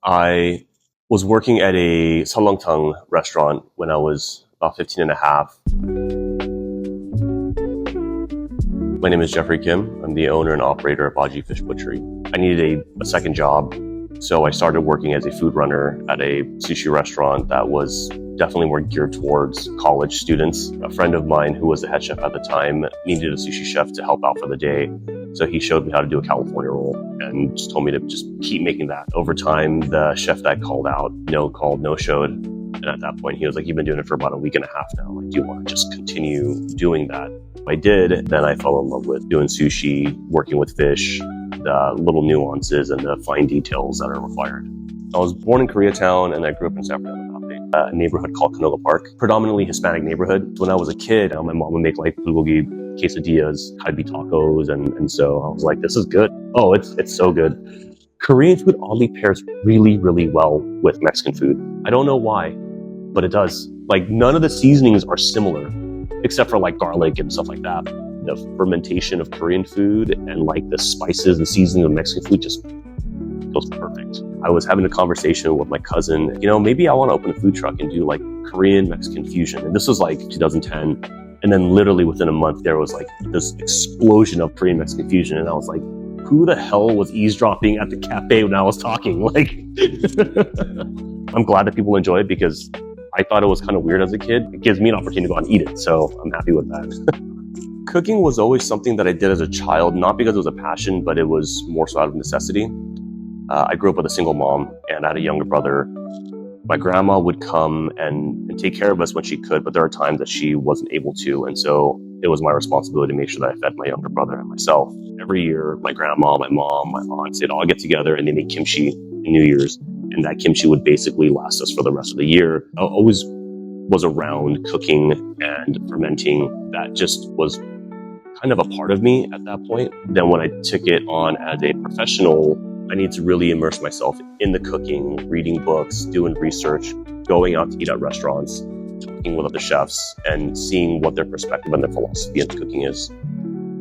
I was working at a Tang restaurant when I was about 15 and a half. My name is Jeffrey Kim. I'm the owner and operator of Aji Fish Butchery. I needed a second job, so I started working as a food runner at a sushi restaurant that was definitely more geared towards college students. A friend of mine who was the head chef at the time needed a sushi chef to help out for the day. So he showed me how to do a California roll and just told me to just keep making that. Over time, the chef that called out, no showed. And at that point, he was like, "You've been doing it for about a week and a half now. Like, do you want to just continue doing that?" I did. Then I fell in love with doing sushi, working with fish, the little nuances and the fine details that are required. I was born in Koreatown and I grew up in San Fernando Valley, a neighborhood called Canoga Park, predominantly Hispanic neighborhood. When I was a kid, my mom would make like bulgogi quesadillas, kalbi tacos, and so I was like, this is good. Oh, it's so good. Korean food oddly pairs really, really well with Mexican food. I don't know why, but it does. Like, none of the seasonings are similar, except for like garlic and stuff like that. The fermentation of Korean food and like the spices and seasoning of Mexican food just feels perfect. I was having a conversation with my cousin, maybe I want to open a food truck and do like Korean Mexican fusion. And this was like 2010. And then literally within a month, there was like this explosion of Korean Mexican fusion. And I was like, who the hell was eavesdropping at the cafe when I was talking? Like, I'm glad that people enjoy it because I thought it was kind of weird as a kid. It gives me an opportunity to go out and eat it. So I'm happy with that. Cooking was always something that I did as a child, not because it was a passion, but it was more so out of necessity. I grew up with a single mom and I had a younger brother. My grandma would come and take care of us when she could, but there are times that she wasn't able to. And so it was my responsibility to make sure that I fed my younger brother and myself. Every year, my grandma, my mom, my aunts, they'd all get together and they make kimchi in New Year's. And that kimchi would basically last us for the rest of the year. I always was around cooking and fermenting. That just was kind of a part of me at that point. Then when I took it on as a professional, I need to really immerse myself in the cooking, reading books, doing research, going out to eat at restaurants, talking with other chefs, and seeing what their perspective and their philosophy of cooking is.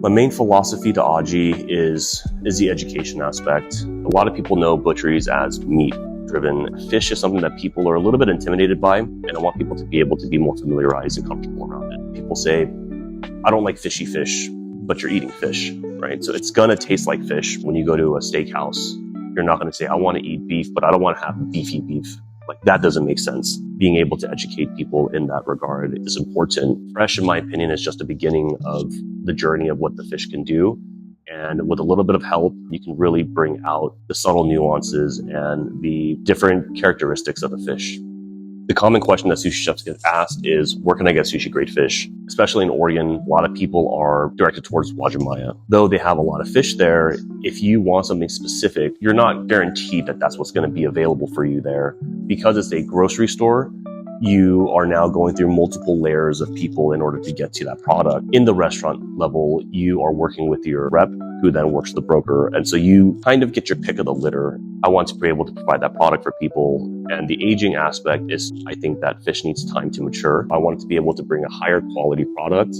My main philosophy to Aji is the education aspect. A lot of people know butcheries as meat-driven. Fish is something that people are a little bit intimidated by, and I want people to be able to be more familiarized and comfortable around it. People say, I don't like fishy fish, but you're eating fish, right? So it's gonna taste like fish when you go to a steakhouse. You're not gonna say, I wanna eat beef, but I don't wanna have beefy beef. Like, that doesn't make sense. Being able to educate people in that regard is important. Fresh, in my opinion, is just the beginning of the journey of what the fish can do. And with a little bit of help, you can really bring out the subtle nuances and the different characteristics of the fish. The common question that sushi chefs get asked is, where can I get sushi grade fish? Especially in Oregon, a lot of people are directed towards Wajimaya. Though they have a lot of fish there, if you want something specific, you're not guaranteed that that's what's going to be available for you there. Because it's a grocery store, you are now going through multiple layers of people in order to get to that product. In the restaurant level, you are working with your rep, who then works the broker. And so you kind of get your pick of the litter. I want to be able to provide that product for people. And the aging aspect is, I think that fish needs time to mature. I want it to be able to bring a higher quality product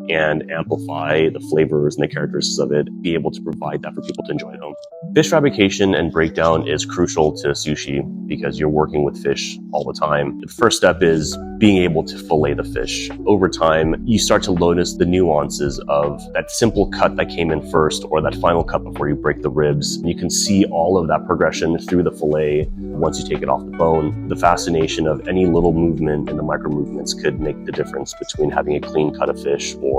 and amplify the flavors and the characteristics of it, be able to provide that for people to enjoy at home. Fish fabrication and breakdown is crucial to sushi because you're working with fish all the time. The first step is being able to fillet the fish. Over time, you start to notice the nuances of that simple cut that came in first or that final cut before you break the ribs. You can see all of that progression through the fillet once you take it off the bone. The fascination of any little movement in the micro movements could make the difference between having a clean cut of fish or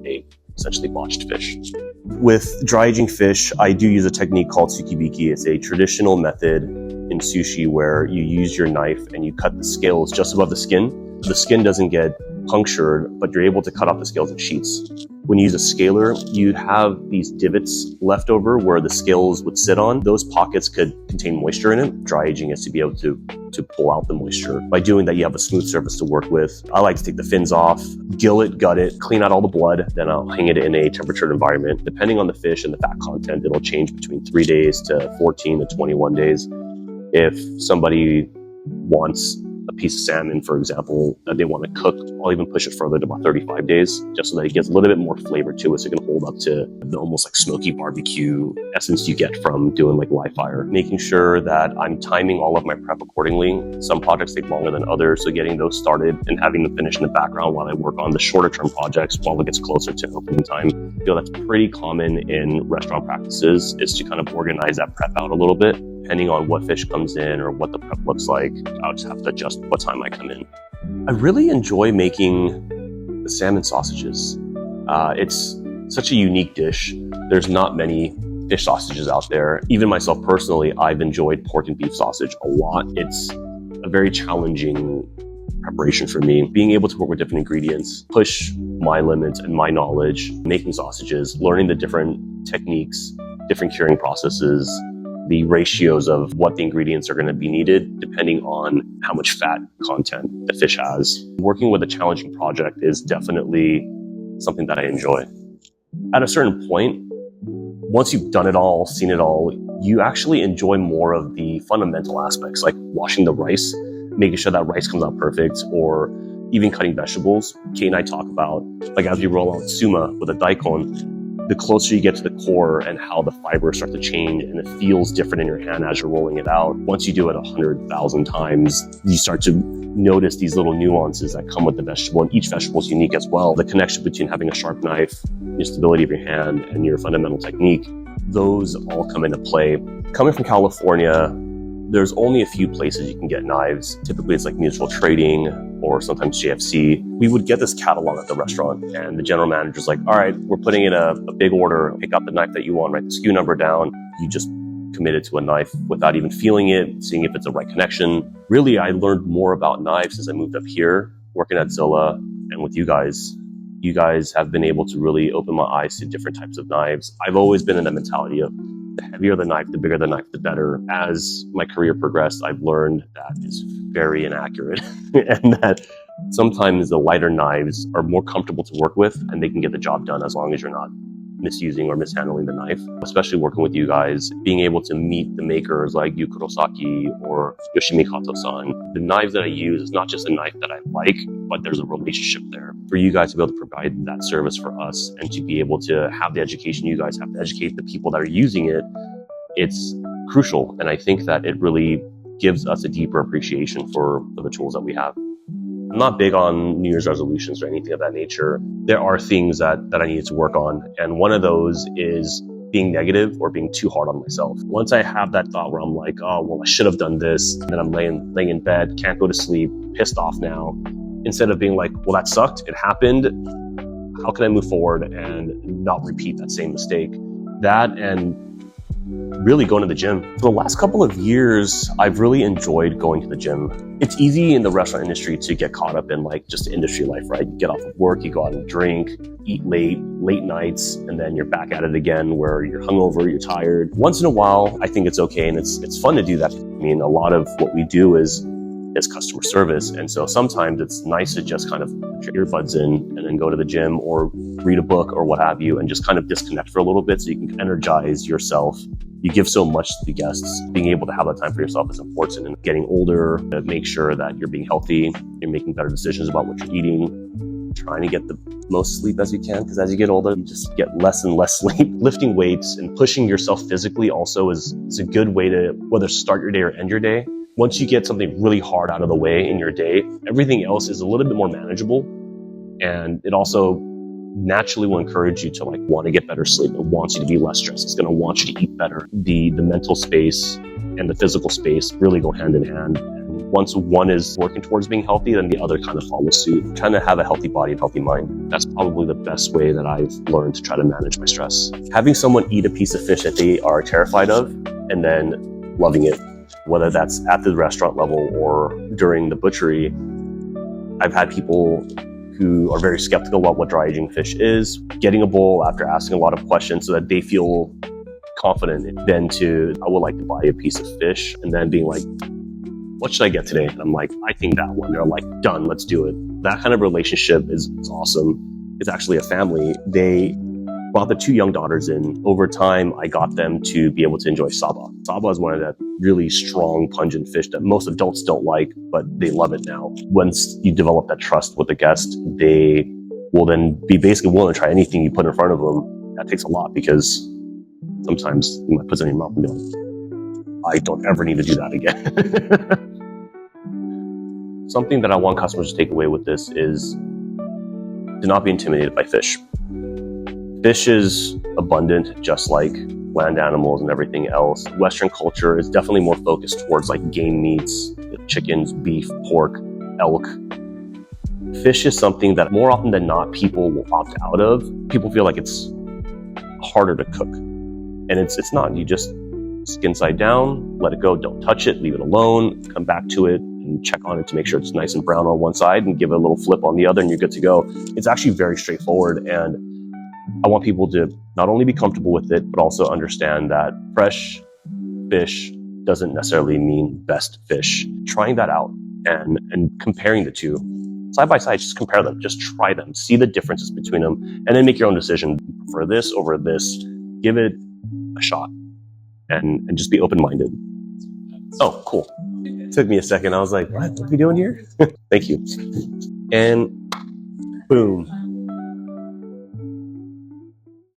a essentially botched fish. With dry aging fish, I do use a technique called tsukibiki. It's a traditional method in sushi where you use your knife and you cut the scales just above the skin. The skin doesn't get punctured, but you're able to cut off the scales in sheets. When you use a scaler, you have these divots left over where the scales would sit on. Those pockets could contain moisture in it. Dry aging is to be able to pull out the moisture. By doing that, you have a smooth surface to work with. I like to take the fins off, gill it, gut it, clean out all the blood, then I'll hang it in a temperatured environment. Depending on the fish and the fat content, it'll change between 3 days to 14 to 21 days. If somebody wants a piece of salmon, for example, that they want to cook, I'll even push it further to about 35 days, just so that it gets a little bit more flavor to it, so it can hold up to the almost like smoky barbecue essence you get from doing like live fire. Making sure that I'm timing all of my prep accordingly. Some projects take longer than others, so getting those started and having them finish in the background while I work on the shorter term projects while it gets closer to opening time. I feel that's pretty common in restaurant practices, is to kind of organize that prep out a little bit. Depending on what fish comes in or what the prep looks like, I'll just have to adjust what time I come in. I really enjoy making the salmon sausages. It's such a unique dish. There's not many fish sausages out there. Even myself personally, I've enjoyed pork and beef sausage a lot. It's a very challenging preparation for me. Being able to work with different ingredients, push my limits and my knowledge, making sausages, learning the different techniques, different curing processes, the ratios of what the ingredients are going to be needed depending on how much fat content the fish has. Working with a challenging project is definitely something that I enjoy. At a certain point, once you've done it all, seen it all, you actually enjoy more of the fundamental aspects, like washing the rice, making sure that rice comes out perfect, or even cutting vegetables. Kate and I talk about, like as you roll out suma with a daikon, the closer you get to the core and how the fibers start to change and it feels different in your hand as you're rolling it out. Once you do it 100,000 times, you start to notice these little nuances that come with the vegetable, and each vegetable is unique as well. The connection between having a sharp knife, your stability of your hand, and your fundamental technique, those all come into play. Coming from California, there's only a few places you can get knives. Typically it's like Mutual Trading or sometimes JFC. We would get this catalog at the restaurant and the general manager's like, all right, we're putting in a big order, pick out the knife that you want, write the SKU number down. You just committed to a knife without even feeling it, seeing if it's the right connection. Really, I learned more about knives as I moved up here, working at Zilla and with you guys. You guys have been able to really open my eyes to different types of knives. I've always been in the mentality of the heavier the knife, the bigger the knife, the better. As my career progressed, I've learned that is very inaccurate and that sometimes the lighter knives are more comfortable to work with and they can get the job done as long as you're not misusing or mishandling the knife. Especially working with you guys, being able to meet the makers like Yu Kurosaki or Yoshimi Kato-san. The knives that I use is not just a knife that I like, but there's a relationship there. For you guys to be able to provide that service for us and to be able to have the education you guys have to educate the people that are using it, it's crucial. And I think that it really gives us a deeper appreciation for the tools that we have. I'm not big on New Year's resolutions or anything of that nature. There are things that I needed to work on. And one of those is being negative or being too hard on myself. Once I have that thought where I'm like, oh, well, I should have done this. And then I'm laying in bed, can't go to sleep, pissed off now. Instead of being like, well, that sucked, it happened. How can I move forward and not repeat that same mistake? That and really going to the gym. For the last couple of years, I've really enjoyed going to the gym. It's easy in the restaurant industry to get caught up in like just industry life, right? You get off of work, you go out and drink, eat late nights, and then you're back at it again where you're hungover, you're tired. Once in a while, I think it's okay and it's fun to do that. I mean, a lot of what we do is customer service. And so sometimes it's nice to just kind of put your earbuds in and then go to the gym or read a book or what have you and just kind of disconnect for a little bit so you can energize yourself. You give so much to the guests. Being able to have that time for yourself is important. And getting older, to make sure that you're being healthy, you're making better decisions about what you're eating, trying to get the most sleep as you can, because as you get older, you just get less and less sleep. Lifting weights and pushing yourself physically also is a good way to whether start your day or end your day. Once you get something really hard out of the way in your day, everything else is a little bit more manageable. And it also naturally will encourage you to like want to get better sleep. It wants you to be less stressed. It's going to want you to eat better. The mental space and the physical space really go hand in hand. And once one is working towards being healthy, then the other kind of follows suit. Trying to have a healthy body and healthy mind. That's probably the best way that I've learned to try to manage my stress. Having someone eat a piece of fish that they are terrified of and then loving it, whether that's at the restaurant level or during the butchery. I've had people who are very skeptical about what dry aging fish is, getting a bowl after asking a lot of questions so that they feel confident, then I would like to buy a piece of fish, and then being like, what should I get today? And I'm like, I think that one. They're like, done, let's do it. That kind of relationship is awesome. It's actually a family. They brought the 2 young daughters in. Over time, I got them to be able to enjoy saba. Saba is one of that really strong, pungent fish that most adults don't like, but they love it now. Once you develop that trust with the guest, they will then be basically willing to try anything you put in front of them. That takes a lot because sometimes you might put something in your mouth and be like, I don't ever need to do that again. Something that I want customers to take away with this is to not be intimidated by fish. Fish is abundant, just like land animals and everything else. Western culture is definitely more focused towards like game meats, chickens, beef, pork, elk. Fish is something that more often than not, people will opt out of. People feel like it's harder to cook. And it's not. You just skin side down, let it go, don't touch it, leave it alone, come back to it and check on it to make sure it's nice and brown on one side and give it a little flip on the other and you're good to go. It's actually very straightforward, and I want people to not only be comfortable with it, but also understand that fresh fish doesn't necessarily mean best fish. Trying that out and comparing the two, side by side, just compare them, just try them, see the differences between them, and then make your own decision. For this over this, give it a shot and just be open-minded. Oh, cool. It took me a second. I was like, what are we doing here? Thank you. And boom.